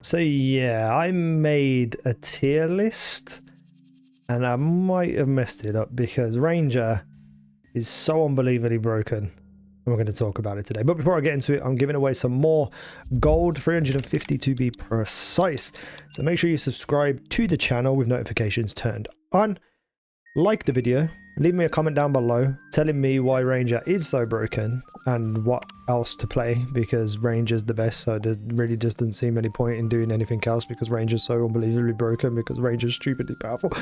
So yeah, I made a tier list and I might have messed it up because Ranger is so unbelievably broken. And we're going to talk about it today. But before I get into it, I'm giving away some more gold, 350 to be precise. So make sure you subscribe to the channel with notifications turned on. Like the video, leave me a comment down below telling me why Ranger is so broken and what else to play, because Ranger's the best, so there really just doesn't seem any point in doing anything else because Ranger's so unbelievably broken because Ranger's stupidly powerful.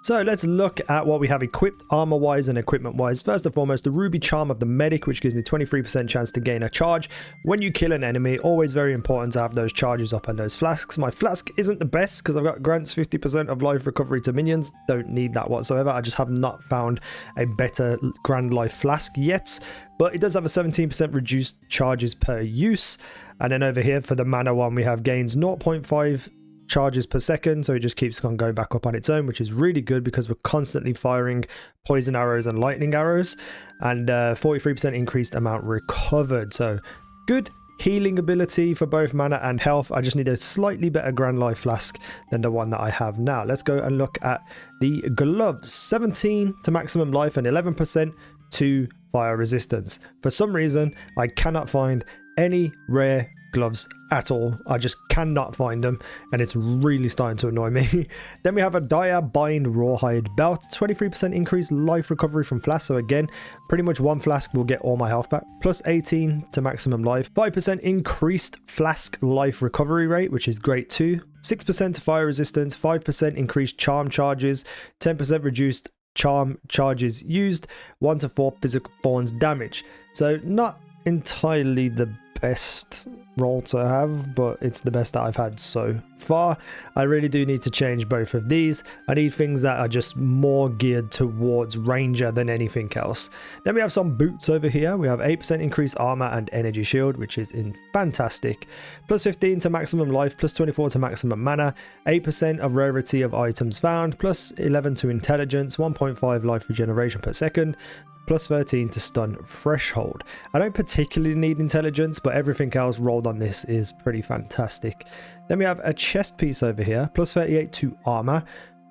So let's look at what we have equipped armor wise and equipment wise. First and foremost, the Ruby Charm of the Medic, which gives me 23% chance to gain a charge when you kill an enemy. Always very important to have those charges up and those flasks. My flask isn't the best because I've got grants 50% of life recovery to minions. Don't need that whatsoever. I just have not found a better Grand Life flask yet, but it does have a 17% reduced charges per use. And then over here for the mana one, we have gains 0.5 charges per second, so it just keeps on going back up on its own, which is really good because we're constantly firing poison arrows and lightning arrows, and 43% increased amount recovered, so good healing ability for both mana and health. I just need a slightly better Grand Life flask than the one that I have now. Let's go and look at the gloves. 17 to maximum life and 11% to fire resistance. For some reason, I cannot find any rare gloves at all. I just cannot find them, and it's really starting to annoy me. Then we have a Dire Bind Rawhide belt, 23% increased life recovery from flask. So again, pretty much one flask will get all my health back. Plus 18 to maximum life, 5% increased flask life recovery rate, which is great too. 6% to fire resistance, 5% increased charm charges, 10% reduced charm charges used, 1 to 4 physical thorns damage. So not entirely the best roll to have, but it's the best that I've had so far. I really do need to change both of these. I need things that are just more geared towards Ranger than anything else. Then we have some boots over here. We have 8% increased armor and energy shield, which is fantastic. Plus 15 to maximum life, plus 24 to maximum mana, 8% of rarity of items found, plus 11 to intelligence, 1.5 life regeneration per second, plus 13 to stun threshold. I don't particularly need intelligence, but everything else rolled on this is pretty fantastic. Then we have a chest piece over here, plus 38 to armor,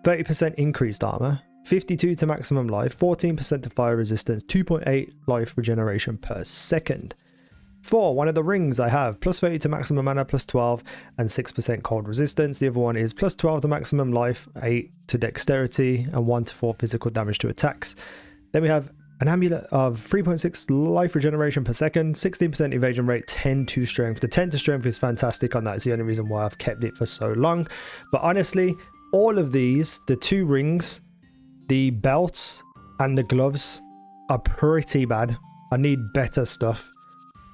30% increased armor, 52 to maximum life, 14% to fire resistance, 2.8 life regeneration per second. For one of the rings I have, plus 30 to maximum mana, plus 12, and 6% cold resistance. The other one is plus 12 to maximum life, 8 to dexterity, and 1 to 4 physical damage to attacks. Then we have an amulet of 3.6 life regeneration per second, 16% evasion rate, 10 to strength. The 10 to strength is fantastic on that. It's the only reason why I've kept it for so long. But honestly, all of these, the 2 rings, the belts, and the gloves are pretty bad. I need better stuff.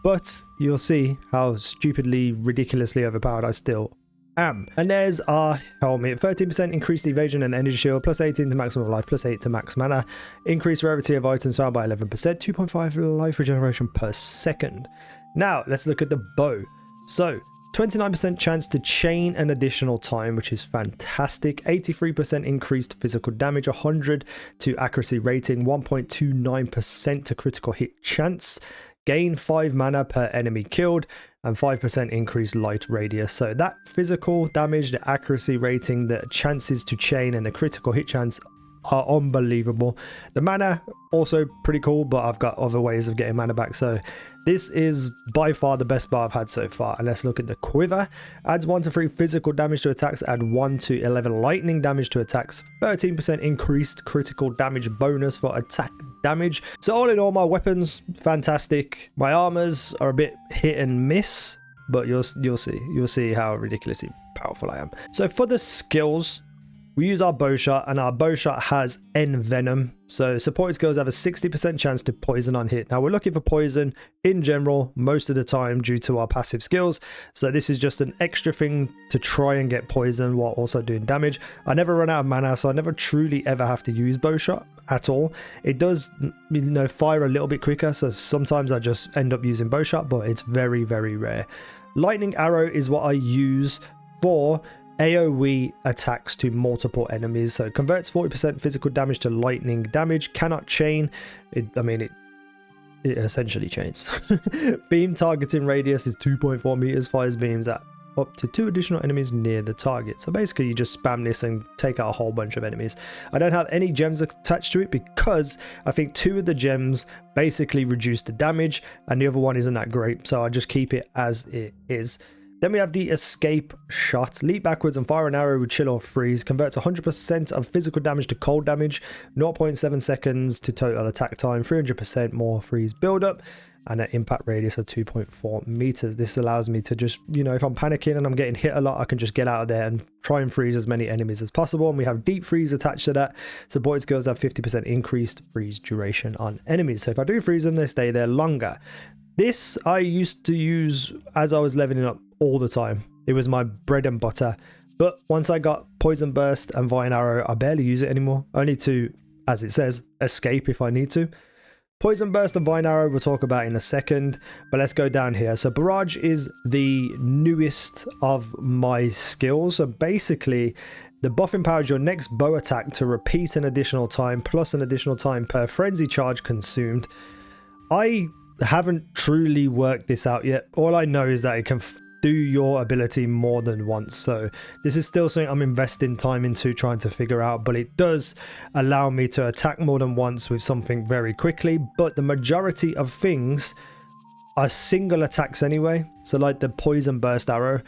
But you'll see how stupidly, ridiculously overpowered I still am. And there's our helmet. 13% increased evasion and energy shield, plus 18 to maximum life, plus 8 to max mana, increased rarity of items found by 11%, 2.5 life regeneration per second. Now let's look at the bow. So 29% chance to chain an additional time, which is fantastic. 83% increased physical damage, 100 to accuracy rating, 1.29% to critical hit chance, gain 5 mana per enemy killed, and 5% increased light radius. So that physical damage, the accuracy rating, the chances to chain, and the critical hit chance are unbelievable. The mana also pretty cool, but I've got other ways of getting mana back, so this is by far the best bar I've had so far. And let's look at the quiver. Adds 1 to 3 physical damage to attacks, add 1 to 11 lightning damage to attacks, 13% increased critical damage bonus for attack damage. So all in all, my weapons fantastic. My armors are a bit hit and miss, but you'll see how ridiculously powerful I am. So for the skills, we use our bow shot, and our bow shot has envenom. So supported skills have a 60% chance to poison on hit. Now we're looking for poison in general most of the time due to our passive skills. So this is just an extra thing to try and get poison while also doing damage. I never run out of mana, so I never truly ever have to use bow shot at all. It does, fire a little bit quicker. So sometimes I just end up using bow shot, but it's very, very rare. Lightning arrow is what I use for AoE attacks to multiple enemies. So it converts 40% physical damage to lightning damage, cannot chain. It essentially chains. Beam targeting radius is 2.4 meters, fires beams at up to 2 additional enemies near the target. So basically you just spam this and take out a whole bunch of enemies. I don't have any gems attached to it because I think 2 of the gems basically reduce the damage and the other one isn't that great, so I just keep it as it is. Then we have the escape shot. Leap backwards and fire an arrow with chill or freeze. Converts 100% of physical damage to cold damage. 0.7 seconds to total attack time. 300% more freeze buildup. And an impact radius of 2.4 meters. This allows me to just, you know, if I'm panicking and I'm getting hit a lot, I can just get out of there and try and freeze as many enemies as possible. And we have deep freeze attached to that. Supported skills have 50% increased freeze duration on enemies. So if I do freeze them, they stay there longer. This I used to use as I was leveling up all the time. It was my bread and butter. But once I got Poison Burst and Vine Arrow, I barely use it anymore. Only to, as it says, escape if I need to. Poison Burst and Vine Arrow we'll talk about in a second, but let's go down here. So Barrage is the newest of my skills. So basically, the buff empowers your next bow attack to repeat an additional time, plus an additional time per frenzy charge consumed. I haven't truly worked this out yet. All I know is that it can do your ability more than once, so this is still something I'm investing time into trying to figure out, but it does allow me to attack more than once with something very quickly. But the majority of things are single attacks anyway, so like the Poison Burst arrow,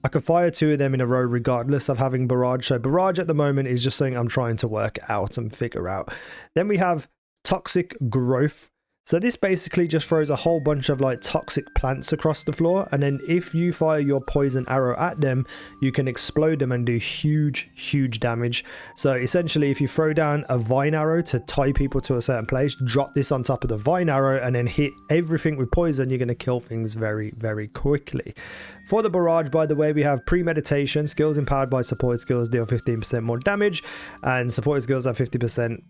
I can fire 2 of them in a row regardless of having Barrage. So Barrage at the moment is just something I'm trying to work out and figure out. Then we have Toxic Growth. So this basically just throws a whole bunch of like toxic plants across the floor, and then if you fire your poison arrow at them, you can explode them and do huge damage. So essentially, if you throw down a vine arrow to tie people to a certain place, drop this on top of the vine arrow and then hit everything with poison, you're going to kill things very quickly. For the Barrage, by the way, we have Premeditation. Skills empowered by supported skills deal 15% more damage, and supported skills have 50%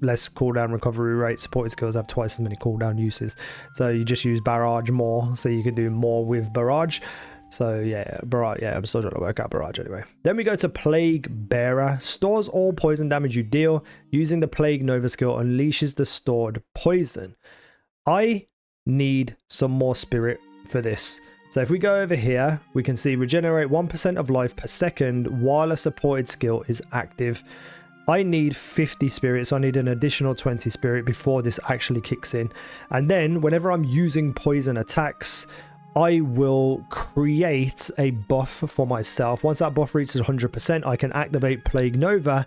less cooldown recovery rate. Supported skills have twice as many cooldown uses, so you just use Barrage more, so you can do more with Barrage. So yeah, Barrage, yeah, I'm still trying to work out Barrage anyway. Then we go to Plague Bearer. Stores all poison damage you deal. Using the Plague Nova skill, unleashes the stored poison. I need some more spirit for this. So if we go over here, we can see regenerate 1% of life per second while a supported skill is active. I need 50 spirit, so I need an additional 20 spirit before this actually kicks in. And then whenever I'm using poison attacks, I will create a buff for myself. Once that buff reaches 100%, I can activate Plague Nova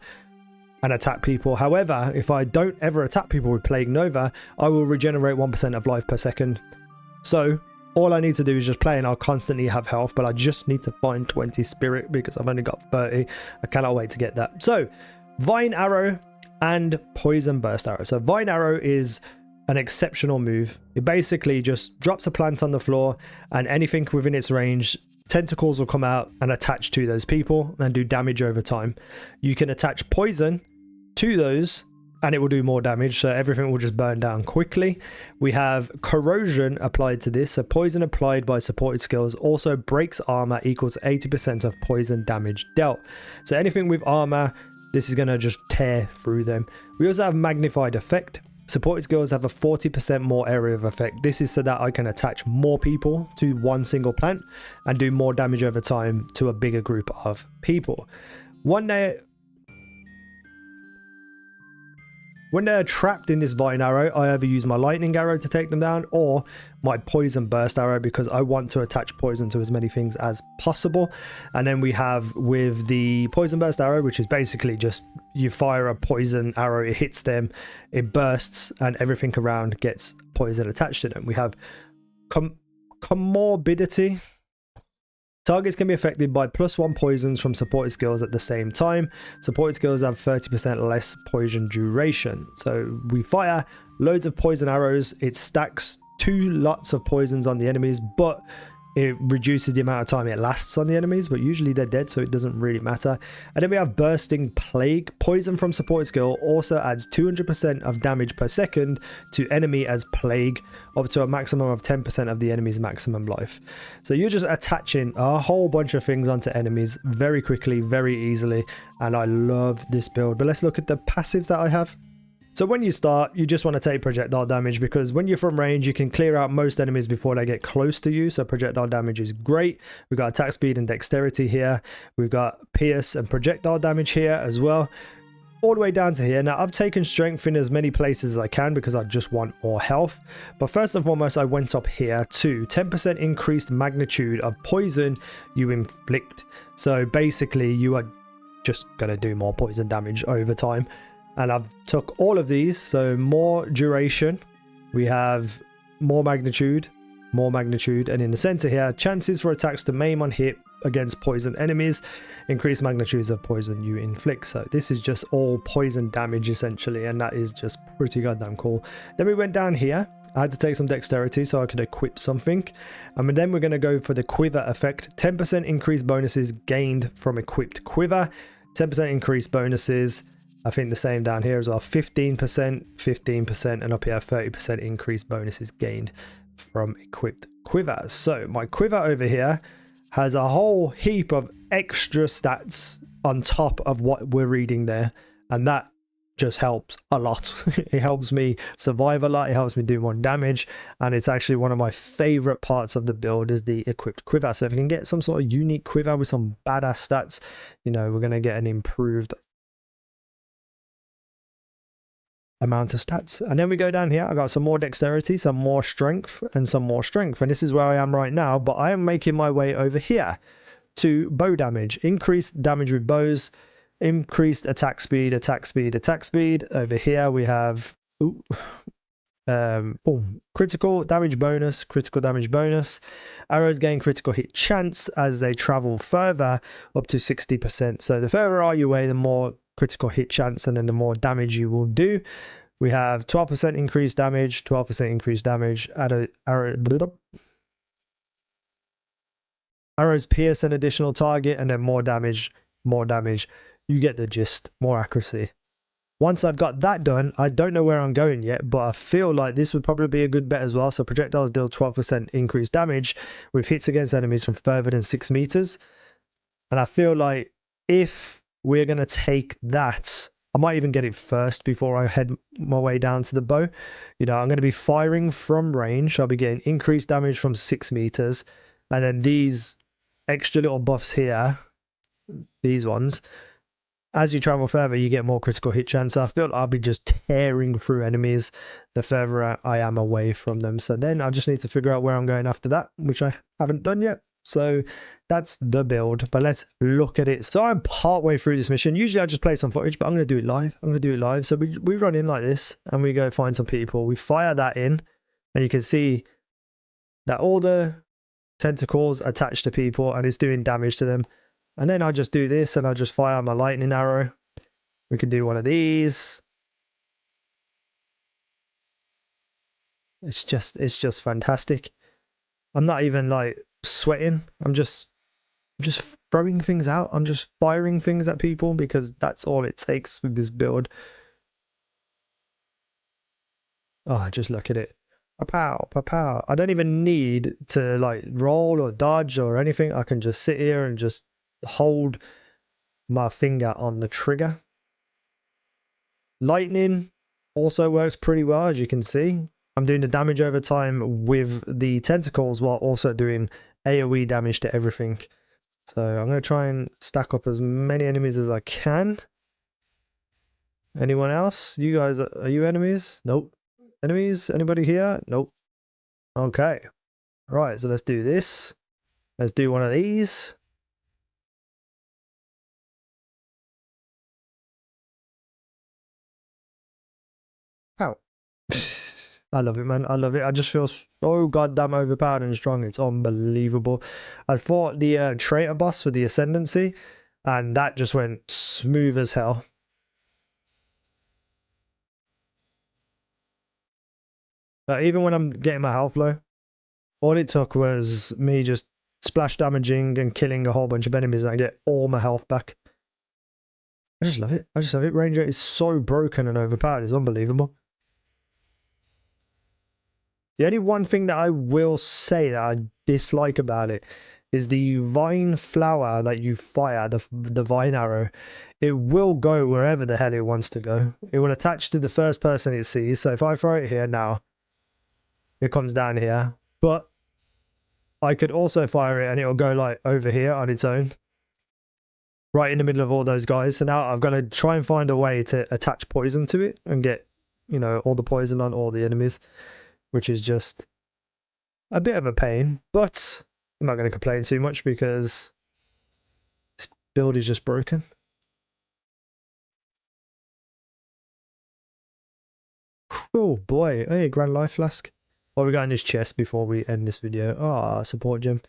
and attack people. However, if I don't ever attack people with Plague Nova, I will regenerate 1% of life per second. So all I need to do is just play and I'll constantly have health, but I just need to find 20 spirit because I've only got 30. I cannot wait to get that. So Vine Arrow and Poison Burst Arrow. So Vine Arrow is an exceptional move. It basically just drops a plant on the floor and anything within its range, tentacles will come out and attach to those people and do damage over time. You can attach poison to those and it will do more damage, so everything will just burn down quickly. We have Corrosion applied to this. So poison applied by supported skills also breaks armor equals 80% of poison damage dealt. So anything with armor, this is going to just tear through them. We also have Magnified Effect. Supported skills have a 40% more area of effect. This is so that I can attach more people to one single plant and do more damage over time to a bigger group of people. When they're trapped in this Vine Arrow, I either use my Lightning Arrow to take them down or my Poison Burst Arrow because I want to attach poison to as many things as possible. And then we have with the Poison Burst Arrow, which is basically just you fire a poison arrow, it hits them, it bursts, and everything around gets poison attached to them. We have Comorbidity. Targets can be affected by +1 poisons from supported skills at the same time. Supported skills have 30% less poison duration. So we fire loads of poison arrows. It stacks 2 lots of poisons on the enemies, but it reduces the amount of time it lasts on the enemies, but usually they're dead, so it doesn't really matter. And then we have Bursting Plague. Poison from supported skill also adds 200% of damage per second to enemy as plague, up to a maximum of 10% of the enemy's maximum life. So you're just attaching a whole bunch of things onto enemies very quickly, very easily, and I love this build. But let's look at the passives that I have. So when you start, you just want to take projectile damage, because when you're from range, you can clear out most enemies before they get close to you. So projectile damage is great. We've got attack speed and dexterity here. We've got pierce and projectile damage here as well, all the way down to here. Now I've taken strength in as many places as I can because I just want more health. But first and foremost, I went up here to 10% increased magnitude of poison you inflict. So basically you are just going to do more poison damage over time. And I've took all of these, so more duration, we have more magnitude, and in the center here, chances for attacks to maim on hit against poison enemies, increased magnitudes of poison you inflict. So this is just all poison damage essentially, and that is just pretty goddamn cool. Then we went down here. I had to take some dexterity so I could equip something, and then we're going to go for the quiver effect. 10% increased bonuses gained from equipped quiver, 10% increased bonuses. I think the same down here as well, 15%, 15%, and up here 30% increased bonuses gained from equipped quiver. So my quiver over here has a whole heap of extra stats on top of what we're reading there, and that just helps a lot. It helps me survive a lot, it helps me do more damage, and it's actually one of my favorite parts of the build is the equipped quiver. So if you can get some sort of unique quiver with some badass stats, you know, we're going to get an improved amount of stats. And then we go down here, I got some more dexterity, some more strength, and some more strength, and this is where I am right now. But I am making my way over here to bow damage. Increased damage with bows, increased attack speed. Over here we have critical damage bonus. Arrows gain critical hit chance as they travel further, up to 60%. So the further are you away, the more critical hit chance, and then the more damage you will do. We have 12% increased damage, 12% increased damage. Arrows pierce an additional target, and then more damage. You get the gist. More accuracy. Once I've got that done, I don't know where I'm going yet, but I feel like this would probably be a good bet as well. So projectiles deal 12% increased damage with hits against enemies from further than 6 meters. And I feel like if we're going to take that, I might even get it first before I head my way down to the bow. You know, I'm going to be firing from range. I'll be getting increased damage from 6 meters. And then these extra little buffs here, these ones, as you travel further, you get more critical hit chance. So I feel like I'll be just tearing through enemies the further I am away from them. So then I just need to figure out where I'm going after that, which I haven't done yet. So that's the build, but let's look at it. So I'm partway through this mission. Usually I just play some footage, but I'm going to do it live. So we run in like this, and we go find some people. We fire that in, and you can see that all the tentacles attached to people, and it's doing damage to them. And then I just do this, and I just fire my lightning arrow. We can do one of these. It's just fantastic. I'm not even like sweating. I'm just throwing things out. I'm just firing things at people because that's all it takes with this build. Oh, just look at it. Pow, pow. I don't even need to like roll or dodge or anything. I can just sit here and just hold my finger on the trigger. Lightning also works pretty well, as you can see. I'm doing the damage over time with the tentacles while also doing AoE damage to everything. So I'm going to try and stack up as many enemies as I can. Anyone else? You guys, are you enemies? Nope. Enemies? Anybody here? Nope. Okay. Right, so let's do this. Let's do one of these. Ow. I love it, man. I love it. I just feel so goddamn overpowered and strong. It's unbelievable. I fought the traitor boss for the Ascendancy, and that just went smooth as hell. Even when I'm getting my health low, all it took was me just splash damaging and killing a whole bunch of enemies, and I get all my health back. I just love it. I just love it. Ranger is so broken and overpowered. It's unbelievable. The only one thing that I will say that I dislike about it is the vine flower that you fire, the vine arrow. It will go wherever the hell it wants to go. It will attach to the first person it sees. So if I throw it here now, it comes down here. But I could also fire it and it'll go like over here on its own, right in the middle of all those guys. So now I've got to try and find a way to attach poison to it and get, you know, all the poison on all the enemies, which is just a bit of a pain. But I'm not going to complain too much because this build is just broken. Oh boy, hey, Grand Life Flask. What we got in this chest before we end this video? Ah, support gem.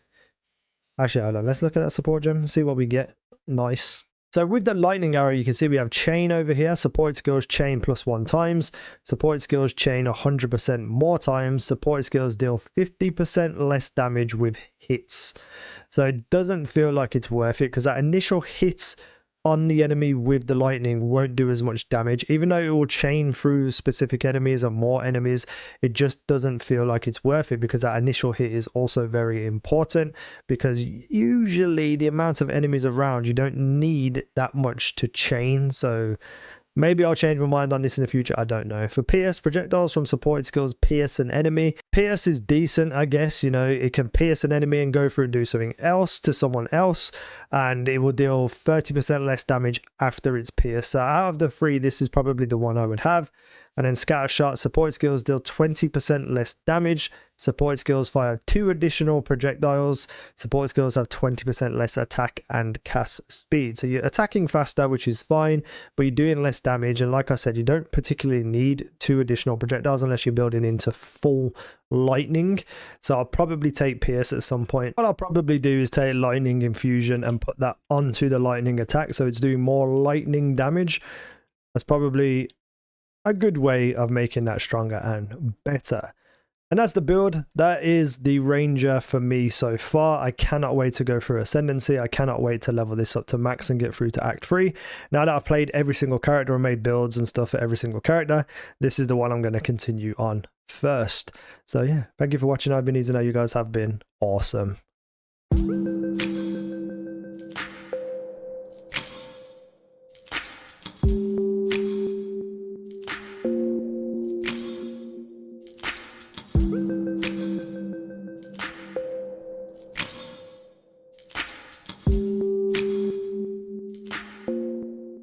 Actually, hold on, let's look at that support gem, see what we get. Nice. So with the lightning arrow, you can see we have chain over here. Support skills chain +1 times. Support skills chain 100% more times. Support skills deal 50% less damage with hits. So it doesn't feel like it's worth it because that initial hit on the enemy with the lightning won't do as much damage. Even though it will chain through specific enemies or more enemies, it just doesn't feel like it's worth it because that initial hit is also very important, because usually the amount of enemies around, you don't need that much to chain. So maybe I'll change my mind on this in the future. I don't know. For pierce, projectiles from support skills pierce an enemy. Pierce is decent, I guess. You know, it can pierce an enemy and go through and do something else to someone else, and it will deal 30% less damage after it's pierced. So out of the three, this is probably the one I would have. And then scatter shot, support skills deal 20% less damage. Support skills fire 2 additional projectiles. Support skills have 20% less attack and cast speed. So you're attacking faster, which is fine, but you're doing less damage. And like I said, you don't particularly need 2 additional projectiles unless you're building into full lightning. So I'll probably take pierce at some point. What I'll probably do is take lightning infusion and put that onto the lightning attack, so it's doing more lightning damage. That's probably a good way of making that stronger and better. And that's the build. That is the ranger for me so far. I cannot wait to go through ascendancy. I cannot wait to level this up to max and get through to act 3. Now that I've played every single character and made builds and stuff for every single character, this is the one I'm going to continue on first. So yeah, thank you for watching. I've been easynow. You guys have been awesome.